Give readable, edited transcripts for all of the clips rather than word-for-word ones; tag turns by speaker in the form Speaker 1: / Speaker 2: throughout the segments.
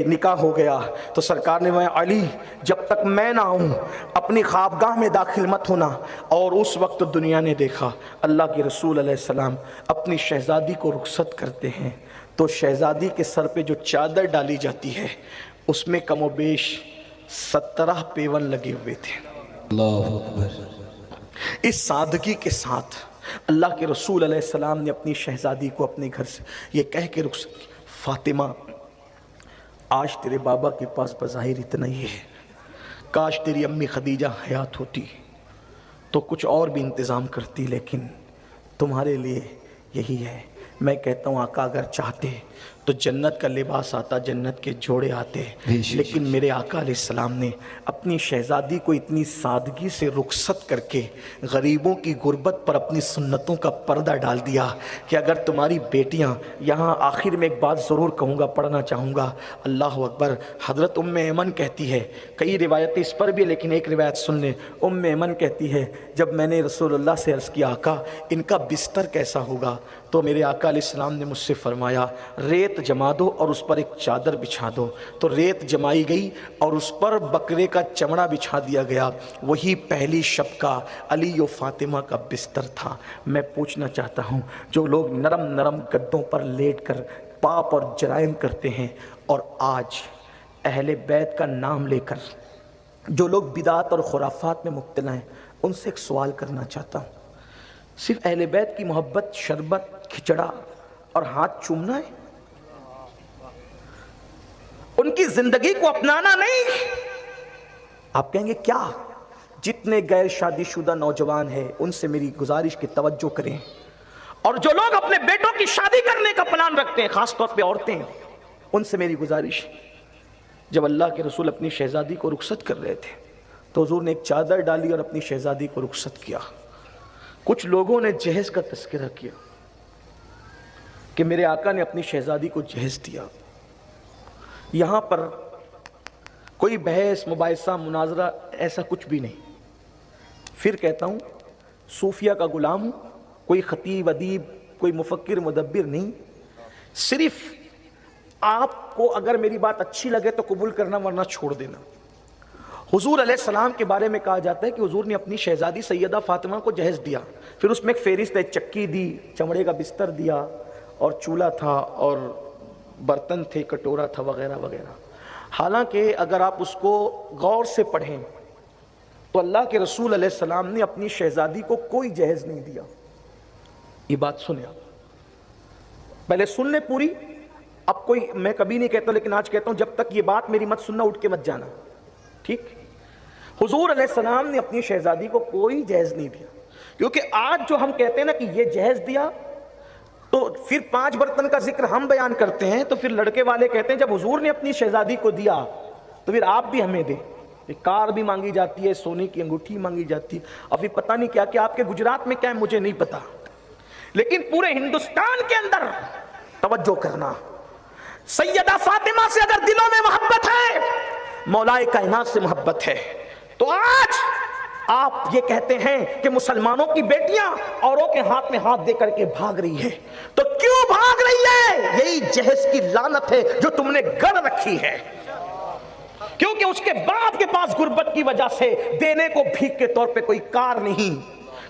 Speaker 1: نکاح ہو گیا تو سرکار نے میں علی جب تک میں نہ آؤں اپنی خوابگاہ میں داخل مت ہونا. اور اس وقت دنیا نے دیکھا اللہ کے رسول علیہ السلام اپنی شہزادی کو رخصت کرتے ہیں تو شہزادی کے سر پہ جو چادر ڈالی جاتی ہے اس میں کم و بیش 17 پیون لگے ہوئے تھے.
Speaker 2: اللہ اکبر.
Speaker 1: اس سادگی کے ساتھ اللہ کے رسول علیہ السلام نے اپنی شہزادی کو اپنے گھر سے یہ کہہ کے رخصت کی، فاطمہ آج تیرے بابا کے پاس بظاہر اتنا ہی ہے، کاش تیری امی خدیجہ حیات ہوتی تو کچھ اور بھی انتظام کرتی، لیکن تمہارے لیے یہی ہے. میں کہتا ہوں آقا اگر چاہتے تو جنت کا لباس آتا، جنت کے جوڑے آتے، لیکن میرے آقا علیہ السلام نے اپنی شہزادی کو اتنی سادگی سے رخصت کر کے غریبوں کی غربت پر اپنی سنتوں کا پردہ ڈال دیا کہ اگر تمہاری بیٹیاں یہاں آخر میں ایک بات ضرور کہوں گا، پڑھنا چاہوں گا. اللہ اکبر. حضرت ایمن کہتی ہے، کئی روایتیں اس پر بھی، لیکن ایک روایت سن لیں. ایمن کہتی ہے جب میں نے رسول اللہ سے عرض کیا آقا ان کا بستر کیسا ہوگا تو میرے آقا علیہ السلام نے مجھ سے فرمایا ریت جما دو اور اس پر ایک چادر بچھا دو. تو ریت جمائی گئی اور اس پر بکرے کا چمڑا بچھا دیا گیا. وہی پہلی شب کا علی و فاطمہ کا بستر تھا. میں پوچھنا چاہتا ہوں جو لوگ نرم نرم گدوں پر لیٹ کر پاپ اور جرائم کرتے ہیں اور آج اہل بیت کا نام لے کر جو لوگ بدعات اور خرافات میں مبتلا ہیں ان سے ایک سوال کرنا چاہتا ہوں. صرف اہل بیت کی محبت شربت کھچڑا اور ہاتھ چومنا ہے؟ ان کی زندگی کو اپنانا نہیں؟ آپ کہیں گے کیا؟ جتنے غیر شادی شدہ نوجوان ہیں ان سے میری گزارش کی توجہ کریں، اور جو لوگ اپنے بیٹوں کی شادی کرنے کا پلان رکھتے ہیں خاص طور پہ عورتیں، ان سے میری گزارش، جب اللہ کے رسول اپنی شہزادی کو رخصت کر رہے تھے تو حضور نے ایک چادر ڈالی اور اپنی شہزادی کو رخصت کیا. کچھ لوگوں نے جہیز کا تذکرہ کیا کہ میرے آقا نے اپنی شہزادی کو جہیز دیا. یہاں پر کوئی بحث مباحثہ مناظرہ ایسا کچھ بھی نہیں. پھر کہتا ہوں صوفیہ کا غلام ہوں، کوئی خطیب ادیب کوئی مفکر مدبر نہیں. صرف آپ کو اگر میری بات اچھی لگے تو قبول کرنا ورنہ چھوڑ دینا. حضور علیہ السلام کے بارے میں کہا جاتا ہے کہ حضور نے اپنی شہزادی سیدہ فاطمہ کو جہیز دیا، پھر اس میں ایک فہرست ہے، چکی دی، چمڑے کا بستر دیا اور چولہا تھا اور برتن تھے، کٹورا تھا وغیرہ وغیرہ. حالانکہ اگر آپ اس کو غور سے پڑھیں تو اللہ کے رسول علیہ السلام نے اپنی شہزادی کو کوئی جہیز نہیں دیا. یہ بات سنیں آپ پہلے سن لیں پوری. اب کوئی میں کبھی نہیں کہتا لیکن آج کہتا ہوں جب تک یہ بات میری مت سننا اٹھ کے مت جانا، ٹھیک؟ حضور علیہ السلام نے اپنی شہزادی کو کوئی جہیز نہیں دیا، کیونکہ آج جو ہم کہتے ہیں نا کہ یہ جہیز دیا تو پھر 5 برتن کا ذکر ہم بیان کرتے ہیں تو پھر لڑکے والے کہتے ہیں جب حضور نے اپنی شہزادی کو دیا تو پھر آپ بھی ہمیں دیں. کار بھی مانگی جاتی ہے، سونے کی انگوٹھی مانگی جاتی ہے، اور پھر پتہ نہیں کیا کہ آپ کے گجرات میں کیا ہے مجھے نہیں پتا، لیکن پورے ہندوستان کے اندر توجہ کرنا. سیدہ فاطمہ سے اگر دلوں میں محبت ہے، مولائے کائنات سے محبت ہے، تو آج آپ یہ کہتے ہیں کہ مسلمانوں کی بیٹیاں اوروں کے ہاتھ میں ہاتھ دے کر کے بھاگ رہی ہے. تو کیوں بھاگ رہی ہے؟ یہی جہیز کی لعنت ہے جو تم نے گڑھ رکھی ہے، کیونکہ اس کے باپ کے پاس غربت کی وجہ سے دینے کو بھیک کے طور پہ کوئی کار نہیں،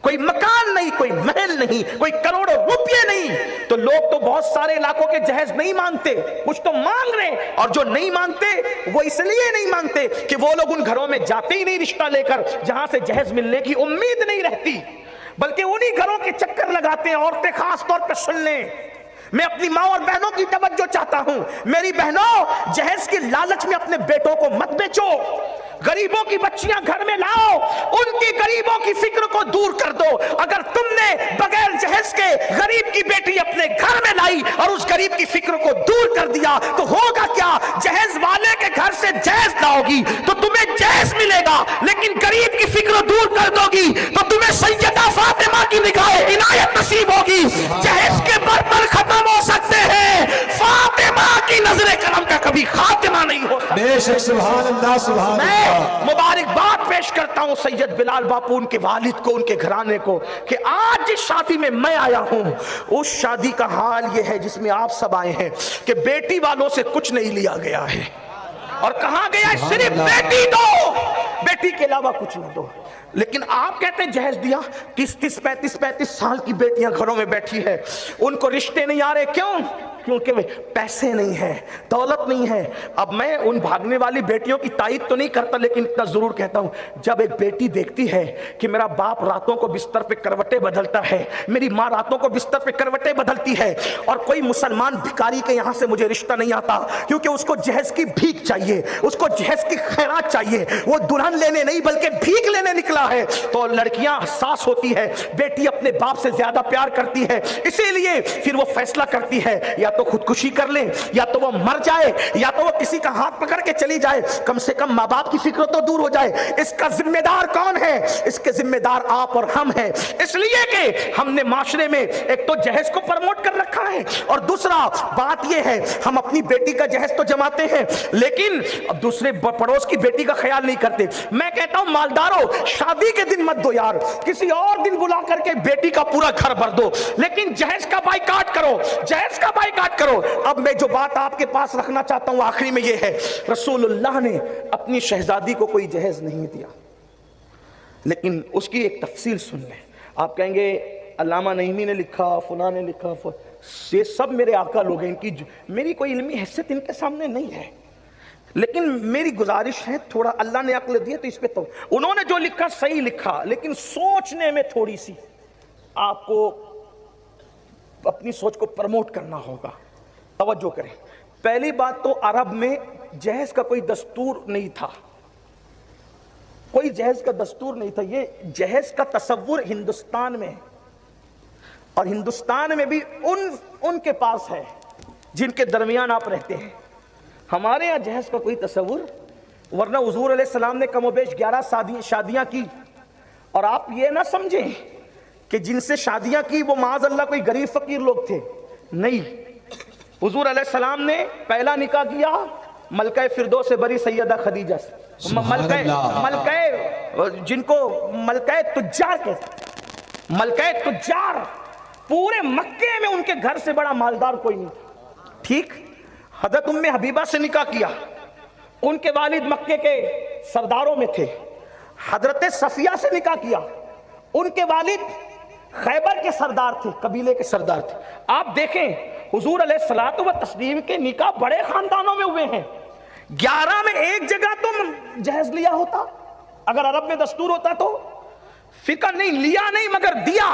Speaker 1: کوئی مکان نہیں، کوئی محل نہیں، کوئی کروڑوں روپے نہیں. تو لوگ تو بہت سارے علاقوں کے جہیز نہیں مانگتے، کچھ تو مانگ رہے ہیں، اور جو نہیں مانگتے وہ اس لیے نہیں مانگتے کہ وہ لوگ ان گھروں میں جاتے ہی نہیں رشتہ لے کر جہاں سے جہیز ملنے کی امید نہیں رہتی، بلکہ انہی گھروں کے چکر لگاتے ہیں. عورتیں خاص طور پہ سن لیں، میں اپنی ماں اور بہنوں کی توجہ چاہتا ہوں. میری بہنوں، جہیز کی لالچ میں اپنے بیٹوں کو مت بیچو. غریبوں کی بچیاں گھر میں لاؤ، ان کی غریبوں کی فکر کو دور کر دو. اگر تم نے بغیر جہیز کے غریب کی بیٹی اپنے گھر میں لائی اور اس غریب کی فکر کو دور کر دیا تو ہوگا کیا؟ جہیز والے کے گھر سے جہیز لاؤ گی تو تمہیں جہیز ملے گا، لیکن غریب کی فکر دور کر دو گی تو تمہیں سیدہ فاطمہ کی نگاہ عنایت نصیب ہوگی. جہیز کے برتن ختم ہو سکتے ہیں، فاطمہ کی نظر کرم کا کبھی خاتمہ نہیں ہوتا.
Speaker 2: بے شک سبحان اللہ سبحان اللہ.
Speaker 1: مبارکباد پیش پیش کرتا ہوں سید بلال باپو, ان کے والد کو, ان کے گھرانے کو, کہ آج جس شادی میں میں آیا ہوں اس شادی کا حال یہ ہے جس میں آپ سب آئے ہیں کہ بیٹی والوں سے کچھ نہیں لیا گیا ہے, اور کہا گیا ہے صرف بیٹی دو, بیٹی کے علاوہ کچھ نہ دو. لیکن آپ کہتے ہیں جہیز دیا. 30 35 سال کی بیٹیاں گھروں میں بیٹھی ہے, ان کو رشتے نہیں آ رہے. کیوں؟ کیونکہ پیسے نہیں ہیں, دولت نہیں ہے. اب میں ان بھاگنے والی بیٹیوں کی تائید تو نہیں کرتا, لیکن اتنا ضرور کہتا ہوں, جب ایک بیٹی دیکھتی ہے کہ میرا باپ راتوں کو بستر پہ کروٹیں بدلتا ہے, میری ماں راتوں کو بستر پہ کروٹیں بدلتی ہے, اور کوئی مسلمان بھکاری کے یہاں سے مجھے رشتہ نہیں آتا کیونکہ اس کو جہیز کی بھیک چاہیے, اس کو جہیز کی خیرات چاہیے, وہ دلہن لینے نہیں بلکہ بھیک لینے نکلا ہے, تو لڑکیاں حساس ہوتی ہے, بیٹی اپنے باپ سے زیادہ پیار کرتی ہے, اسی لیے پھر وہ فیصلہ کرتی ہے یا تو خودکشی کر لیں, یا تو وہ مر جائے, یا تو وہ کسی کا ہاتھ پکڑ کے چلی جائے, کم سے کم ماں باپ کی فکر تو دور ہو جائے. اس کا ذمہ دار کون ہے؟ اس کے ذمہ دار آپ اور ہم ہیں, اس لیے کہ ہم نے معاشرے میں ایک تو جہیز کو پروموٹ کر رکھا ہے, اور دوسرا بات یہ ہے ہم اپنی بیٹی کا جہیز تو جماتے ہیں لیکن دوسرے پڑوس کی بیٹی کا خیال نہیں کرتے. میں کہتا ہوں مالداروں, شادی کے دن مت دو یار, کسی اور دن بلا کر کے بیٹی کا پورا گھر بھر دو, لیکن جہیز کا بائیکاٹ کرو, جہیز کا بائیکاٹ کرو. اب میں جو بات آپ کے پاس رکھنا چاہتا ہوں آخری میں یہ ہے, رسول اللہ نے اپنی شہزادی کو کوئی جہیز نہیں دیا, لیکن اس کی ایک تفصیل سن لیں. آپ کہیں گے علامہ نعیمی نے لکھا, فلاں نے لکھا, یہ سب میرے آقا لوگ ہیں, ان کی میری کوئی علمی حیثیت ان کے سامنے نہیں ہے, لیکن میری گزارش ہے تھوڑا, اللہ نے عقل دی تو اس پہ تو انہوں نے جو لکھا صحیح لکھا, لیکن سوچنے میں تھوڑی سی آپ کو اپنی سوچ کو پروموٹ کرنا ہوگا. توجہ کریں. پہلی بات تو عرب میں جہیز کا کوئی دستور نہیں تھا, کوئی جہیز کا دستور نہیں تھا. یہ جہیز کا تصور ہندوستان میں, اور ہندوستان میں بھی ان کے پاس ہے جن کے درمیان آپ رہتے ہیں. ہمارے ہاں جہیز کا کوئی تصور, ورنہ حضور علیہ السلام نے کم و بیش 11 شادیاں کی, اور آپ یہ نہ سمجھیں کہ جن سے شادیاں کی وہ معاذ اللہ کوئی غریب فقیر لوگ تھے, نہیں. حضور علیہ السلام نے پہلا نکاح کیا ملکہ فردوس سے بری سیدہ خدیجہ سے, ملکہ جن کو ملکہ تجار کہتے, ملکہ تجار, پورے مکے میں ان کے گھر سے بڑا مالدار کوئی نہیں تھا. ٹھیک, حضرت ام حبیبہ سے نکاح کیا, ان کے والد مکے کے سرداروں میں تھے. حضرت صفیہ سے نکاح کیا, ان کے والد خیبر کے سردار تھے, قبیلے کے سردار تھے. آپ دیکھیں حضور علیہ الصلوۃ والتسلیم کے نکاح بڑے خاندانوں میں ہوئے ہیں. 11 میں ایک جگہ تو جہیز لیا ہوتا, اگر عرب میں دستور ہوتا تو. فکر نہیں, لیا نہیں مگر دیا,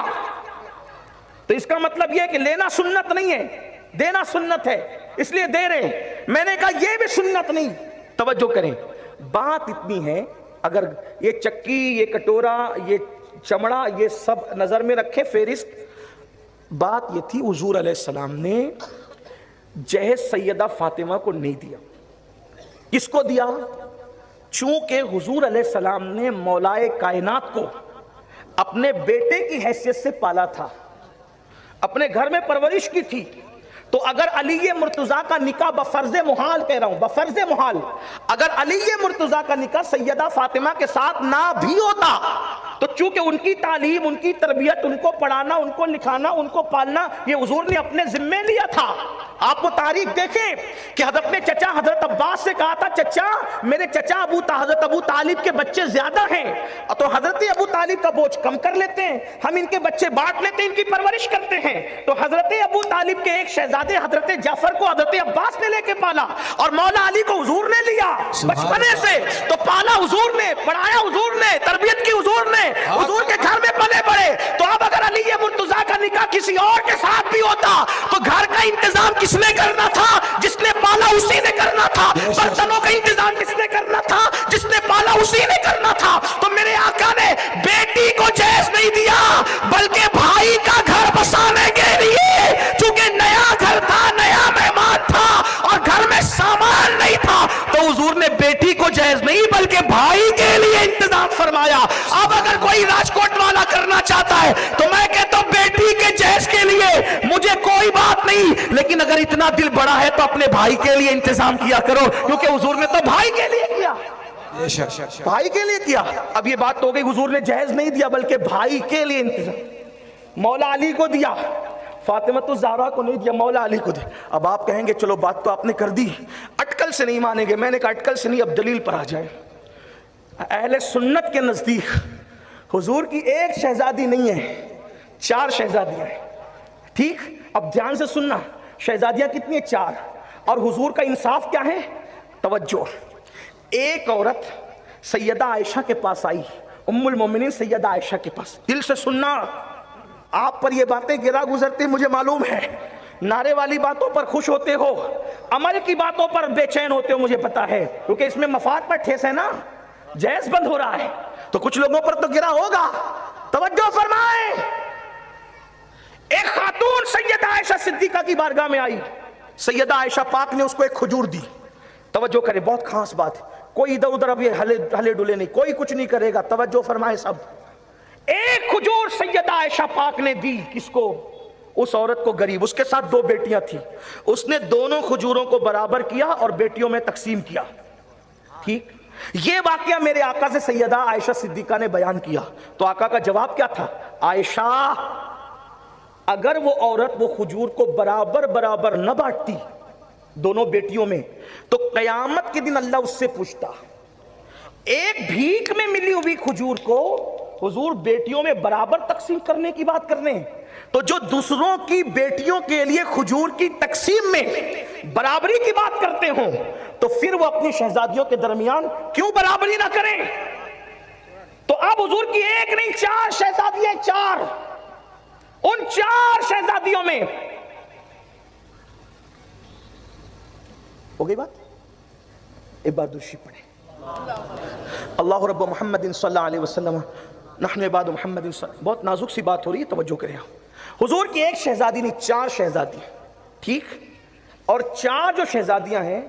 Speaker 1: تو اس کا مطلب یہ ہے کہ لینا سنت نہیں ہے, دینا سنت ہے, اس لیے دے رہے ہیں. میں نے کہا یہ بھی سنت نہیں. توجہ کریں, بات اتنی ہے, اگر یہ چکی, یہ کٹورا, یہ چمڑا, یہ سب نظر میں رکھے فہرست. بات یہ تھی حضور علیہ السلام نے جہیز سیدہ فاطمہ کو نہیں دیا. کس کو دیا؟ چونکہ حضور علیہ السلام نے مولائے کائنات کو اپنے بیٹے کی حیثیت سے پالا تھا, اپنے گھر میں پرورش کی تھی. تو اگر علی مرتضیٰ کا نکاح بفرض محال کہہ رہا ہوں, بفرض محال, اگر علی مرتضیٰ کا نکاح سیدہ فاطمہ کے ساتھ نہ بھی ہوتا تو چونکہ ان کی تعلیم, ان کی تربیت, ان کو پڑھانا, ان کو لکھانا, ان کو پالنا یہ حضور نے اپنے ذمے لیا تھا. آپ وہ تاریخ دیکھیں کہ حضرت نے چچا حضرت عباس سے کہا تھا, چچا میرے چچا حضرت ابو طالب کے بچے زیادہ ہیں, تو حضرت ابو طالب کا بوجھ کم کر لیتے ہیں, ہم ان کے بچے بانٹ لیتے ہیں, ان کی پرورش کرتے ہیں. تو حضرت ابو طالب کے ایک شہزادے حضرت جعفر کو حضرت عباس نے لے کے پالا, اور مولا علی کو حضور نے لیا بچپنے سے, تو پالا حضور نے, پڑھایا حضور نے, تربیت کی حضور نے, حضور کے گھر میں پلے بڑے. تو اب اگر علی مرتضیٰ کا نکاح کسی اور کے ساتھ بھی ہوتا تو گھر کا انتظام کس نے کرنا تھا؟ جس نے پالا اسی نے کرنا تھا. برتنوں کا انتظام کس نے کرنا تھا؟ جس نے پالا اسی نے کرنا تھا. تو میرے آقا نے بیٹی کو جہیز نہیں دیا بلکہ بھائی کا گھر بسانے کے لیے, چونکہ نیا گھر تھا, نیا مہمان تھا اور گھر میں سامان نہیں تھا, تو حضور نے بیٹی کو جہیز نہیں بلکہ بھائی کے لیے انتظام فرمایا. اب اگر کوئی راجکوٹ والا کرنا چاہتا ہے تو میں کہتا ہوں بیٹی کے جہیز کے لیے مجھے کوئی بات نہیں, لیکن اگر اتنا دل بڑا ہے تو اپنے بھائی کے لیے انتظام کیا کرو, کیونکہ حضور نے تو بھائی کے لیے کیا. بھائی کے لیے کیا. اب یہ بات تو ہو گئی حضور نے جہیز نہیں دیا بلکہ بھائی کے لیے انتظام. مولا علی کو دیا, فاطمہ الزہرا کو نہیں دیا, مولا علی کو دیا. اب آپ کہیں گے چلو بات تو آپ نے کر دی, اٹکل سے نہیں مانیں گے. میں نے کہا اٹکل سے نہیں, اب دلیل پر آ جائے. اہل سنت کے نزدیک حضور کی ایک شہزادی نہیں ہے, 4 شہزادیاں ہیں. ٹھیک, اب دھیان سے سننا, شہزادیاں کتنی ہیں؟ 4. اور حضور کا انصاف کیا ہے؟ توجہ. ایک عورت سیدہ عائشہ کے پاس آئی, ام المومنین سیدہ عائشہ کے پاس. دل سے سننا, آپ پر یہ باتیں گرا گزرتی مجھے معلوم ہے, نعرے والی باتوں پر خوش ہوتے ہو, عمل کی باتوں پر بے چین ہوتے ہو, مجھے پتا ہے, کیونکہ اس میں مفاد پر ٹھیس ہے نا, جہیز بند ہو رہا ہے, تو کچھ لوگوں پر تو گرا ہوگا. توجہ فرمائیں. ایک خاتون سیدہ عائشہ صدیقہ کی بارگاہ میں آئی, سیدہ عائشہ پاک نے اس کو ایک کھجور دی. توجہ کرے, بہت خاص بات ہے, کوئی ادھر ادھر اب یہ ہلے ڈولے نہیں, کوئی کچھ نہیں کرے گا. توجہ فرمائے سب. ایک کھجور سیدہ عائشہ پاک نے دی, کس کو؟ اس عورت کو, غریب. اس کے ساتھ 2 بیٹیاں تھیں, اس نے دونوں کھجوروں کو برابر کیا اور بیٹیوں میں تقسیم کیا. ٹھیک, یہ واقعہ میرے آقا سے سیدہ عائشہ صدیقہ نے بیان کیا. تو آقا کا جواب کیا تھا؟ عائشہ, اگر وہ عورت وہ کھجور کو برابر نہ بانٹتی دونوں بیٹیوں میں, تو قیامت کے دن اللہ اس سے پوچھتا, ایک بھیک میں ملی ہوئی کھجور کو حضور بیٹیوں میں برابر تقسیم کرنے کی بات کرنے ہیں, تو جو دوسروں کی بیٹیوں کے لیے کھجور کی تقسیم میں برابری کی بات کرتے ہوں, تو پھر وہ اپنی شہزادیوں کے درمیان کیوں برابری نہ کریں؟ تو اب حضور کی ایک نہیں 4 شہزادیاں, 4. ان 4 شہزادیوں میں ہو گئی بات. ایک بار درشی پڑھیں. اللہ رب محمد صلی اللہ علیہ وسلم نحن عباد محمد صلی. بہت نازک سی بات ہو رہی ہے, توجہ کریں. حضور کی ایک شہزادی نہیں, 4 شہزادی. ٹھیک, اور 4 جو شہزادیاں ہیں,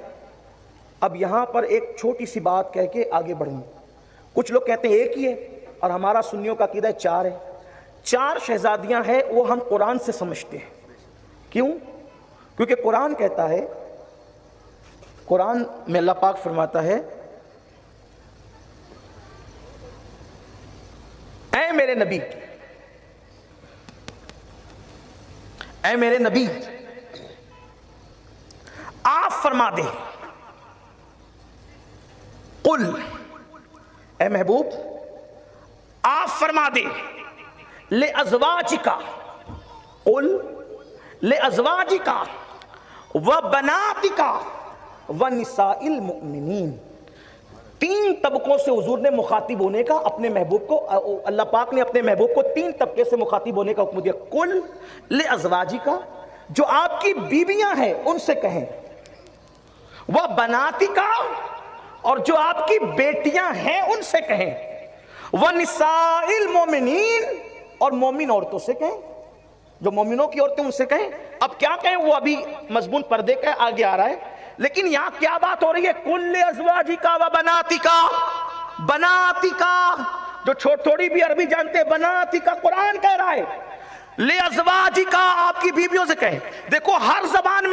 Speaker 1: اب یہاں پر ایک چھوٹی سی بات کہہ کے آگے بڑھیں. کچھ لوگ کہتے ہیں ایک ہی ہے, اور ہمارا سنیوں کا عقیدہ 4 ہے. 4 شہزادیاں ہیں, وہ ہم قرآن سے سمجھتے ہیں. کیوں؟ کیونکہ قرآن کہتا ہے, قرآن میں اللہ پاک فرماتا ہے, اے میرے نبی, اے میرے نبی, آپ فرما دیں, قل, اے محبوب آپ فرما دیں, لِأَزْوَاجِكَ, قل لِأَزْوَاجِكَ وَبَنَاتِكَ وَنِسَاءِ الْمُؤْمِنِينَ. 3 طبقوں سے حضور نے مخاطب ہونے کا اپنے محبوب کو, اللہ پاک نے اپنے محبوب کو 3 طبقے سے مخاطب ہونے کا حکم دیا. قل لِأَزْوَاجِكَ, جو آپ کی بیویاں ہیں ان سے کہیں, وَبَنَاتِكَ, اور جو آپ کی بیٹیاں ہیں ان سے کہیں, وَنِسَاءِ الْمُؤْمِنِينَ, اور مومن عورتوں سے کہیں, جو مومنوں کی عورتیں ان سے کہیں. اب کیا کہیں وہ ابھی مضمون پردے کا آگے آ رہا ہے, لیکن یہاں کیا بات ہو رہی ہے؟ کل ازواجکا و بناتکا, بناتکا, جو تھوڑی بھی عربی جانتے ہیں, بناتکا قرآن کہہ رہا ہے, لے ازواجکا, آپ کی بیویوں سے کہیں. دیکھو ہر زبان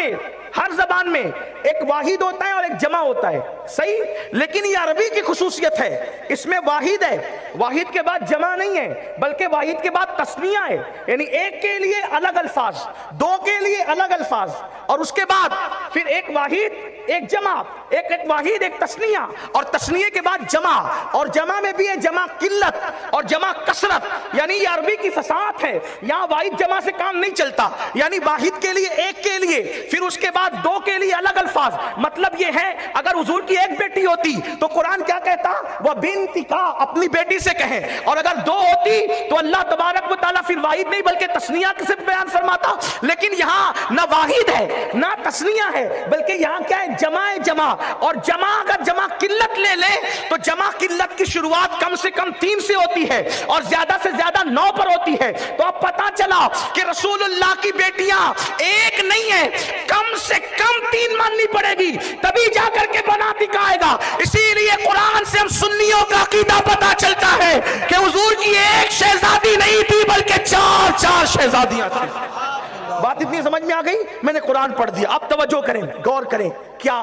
Speaker 1: میں ایک واحد ہوتا ہے اور ایک جمع ہوتا ہے, صحیح, لیکن یہ عربی کی خصوصیت ہے, اس میں واحد ہے, واحد کے بعد جمع نہیں ہے, بلکہ واحد کے بعد تثنیہ ہے, یعنی ایک کے لیے الگ الفاظ, 2 کے لیے الگ الفاظ, اور اس کے بعد پھر ایک واحد, ایک جمع, ایک واحد, ایک تثنیہ, اور تثنیہ کے بعد جمع, اور جمع میں بھی ہے جمع قلت اور جمع کثرت. یعنی یہ عربی کی فصاحت ہے, یہاں واحد جمع سے کام نہیں چلتا, یعنی واحد کے لیے, ایک کے لیے, پھر اس کے بعد 2 کے لیے الگ الفاظ. مطلب یہ ہے اگر حضور کی ایک بیٹی ہوتی تو قرآن کیا کہتا؟ وہ بنتکا, اپنی بیٹی سے کہیں, اور اگر 2 ہوتی تو اللہ تبارک و تعالیٰ پھر واحد نہیں بلکہ تثنیہ سے بیان فرماتا. لیکن یہاں نہ واحد ہے نہ تثنیہ ہے, بلکہ یہاں کیا ہے؟ جمع, اور جمع اگر جمع قلت لے لے تو جمع قلت کی شروعات کم سے کم 3 سے ہوتی ہے اور زیادہ سے زیادہ 9 پر ہوتی ہے. تو اب پتا چلا کہ رسول اللہ کی بیٹیاں ایک نہیں ہے, کم سے کم 3 ماننی پڑے گی, تبھی جا کر کے بناتکا آئے گا. اسی لیے قرآن سے ہم سنیوں کا عقیدہ پتا چلتا ہے کہ حضور کی ایک شہزادی نہیں تھی بلکہ 4 شہزادیاں تھیں. بات اتنی سمجھ میں آ گئی؟ میں نے قرآن پڑھ دیا. اب توجہ کریں, غور کریں, کیا